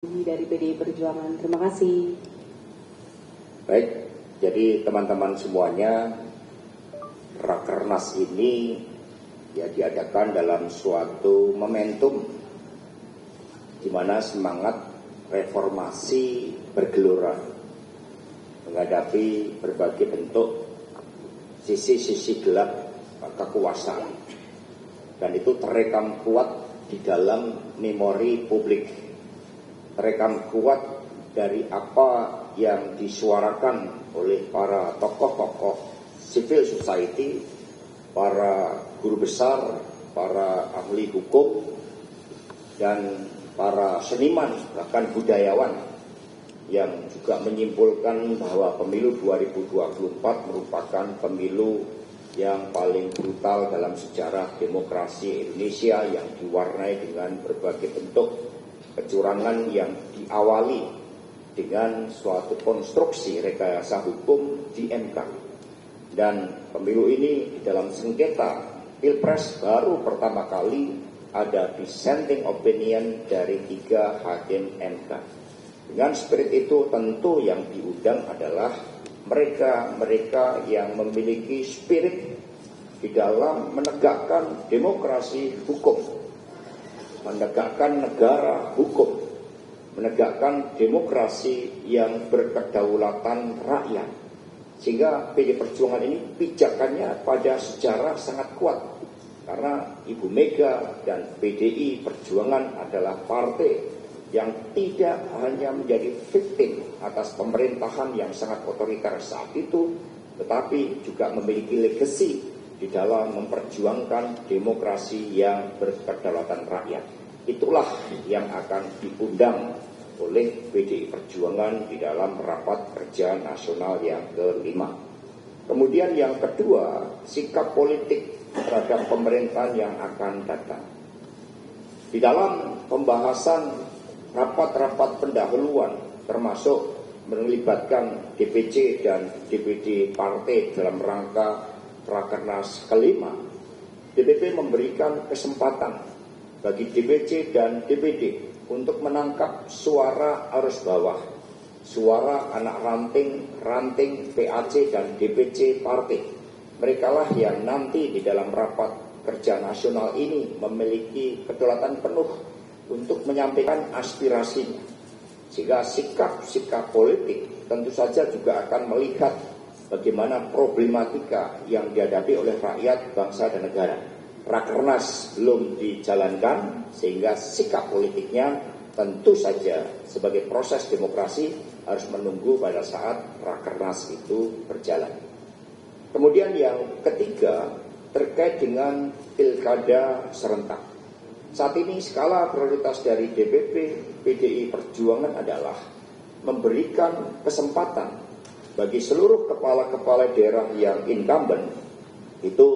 Dari PDI Perjuangan. Terima kasih. Baik, jadi teman-teman semuanya, Rakernas ini diadakan dalam suatu momentum di mana semangat reformasi bergelora menghadapi berbagai bentuk sisi-sisi gelap kekuasaan, dan itu terekam kuat di dalam memori publik, terekam kuat dari apa yang disuarakan oleh para tokoh-tokoh civil society, para guru besar, para ahli hukum, dan para seniman, bahkan budayawan, yang juga menyimpulkan bahwa pemilu 2024 merupakan pemilu yang paling brutal dalam sejarah demokrasi Indonesia, yang diwarnai dengan berbagai bentuk kecurangan yang diawali dengan suatu konstruksi rekayasa hukum di MK. Dan pemilu ini di dalam sengketa Pilpres baru pertama kali ada dissenting opinion dari 3 hakim MK. Dengan spirit itu tentu yang diundang adalah mereka yang memiliki spirit di dalam menegakkan demokrasi hukum, menegakkan negara hukum, menegakkan demokrasi yang berkedaulatan rakyat. Sehingga PDI Perjuangan ini pijakannya pada sejarah sangat kuat, karena Ibu Mega dan PDI Perjuangan adalah partai yang tidak hanya menjadi victim atas pemerintahan yang sangat otoriter saat itu, tetapi juga memiliki legacy di dalam memperjuangkan demokrasi yang berkedaulatan rakyat. Itulah yang akan diundang oleh PDI Perjuangan di dalam rapat kerja nasional yang kelima. Kemudian yang kedua, sikap politik terhadap pemerintahan yang akan datang. Di dalam pembahasan rapat-rapat pendahuluan, termasuk melibatkan DPC dan DPD partai dalam rangka Rakernas kelima, DPP memberikan kesempatan bagi DPC dan DPD untuk menangkap suara arus bawah, suara anak ranting PAC dan DPC partai. Merekalah yang nanti di dalam rapat kerja nasional ini memiliki kedaulatan penuh untuk menyampaikan aspirasinya. Sehingga sikap politik tentu saja juga akan melihat bagaimana problematika yang dihadapi oleh rakyat, bangsa, dan negara. Rakernas belum dijalankan, sehingga sikap politiknya tentu saja sebagai proses demokrasi harus menunggu pada saat Rakernas itu berjalan. Kemudian yang ketiga terkait dengan pilkada serentak. Saat ini skala prioritas dari DPP PDI Perjuangan adalah memberikan kesempatan bagi seluruh kepala-kepala daerah yang incumbent, itu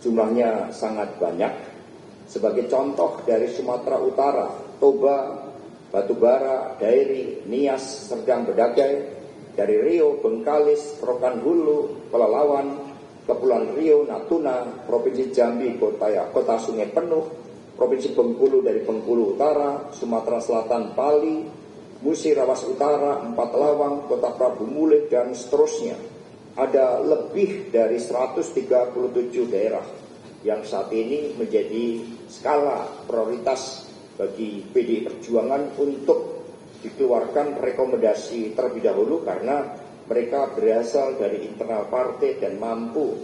jumlahnya sangat banyak. Sebagai contoh dari Sumatera Utara, Toba, Batubara, Dairi, Nias, Serdang Bedagai, dari Riau, Bengkalis, Rokan Hulu, Pelalawan, Kepulauan Riau, Natuna, Provinsi Jambi, Kota Sungai Penuh, Provinsi Bengkulu dari Bengkulu Utara, Sumatera Selatan, Bali, Musi Rawas Utara, Empat Lawang, Kota Prabu Mulih, dan seterusnya. Ada lebih dari 137 daerah yang saat ini menjadi skala prioritas bagi PDI Perjuangan untuk dikeluarkan rekomendasi terlebih dahulu, karena mereka berasal dari internal partai dan mampu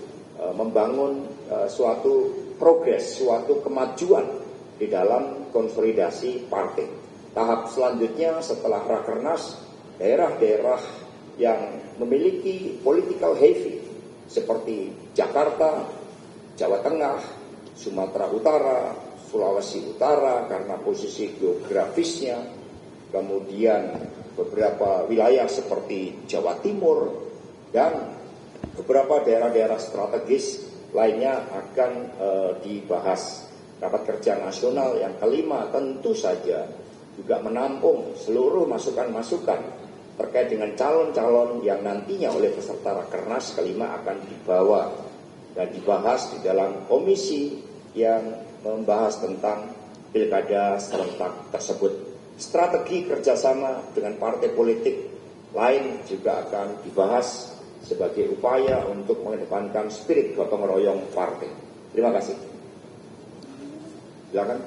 membangun suatu progres, suatu kemajuan di dalam konsolidasi partai. Tahap selanjutnya setelah Rakernas, daerah-daerah yang memiliki political heavy seperti Jakarta, Jawa Tengah, Sumatera Utara, Sulawesi Utara karena posisi geografisnya, kemudian beberapa wilayah seperti Jawa Timur, dan beberapa daerah-daerah strategis lainnya akan dibahas. Rapat kerja nasional yang kelima tentu saja juga menampung seluruh masukan-masukan terkait dengan calon-calon yang nantinya oleh peserta Rakernas kelima akan dibawa dan dibahas di dalam komisi yang membahas tentang pilkada serentak tersebut. Strategi kerjasama dengan partai politik lain juga akan dibahas sebagai upaya untuk mengedepankan spirit gotong royong partai. Terima kasih. Silakan.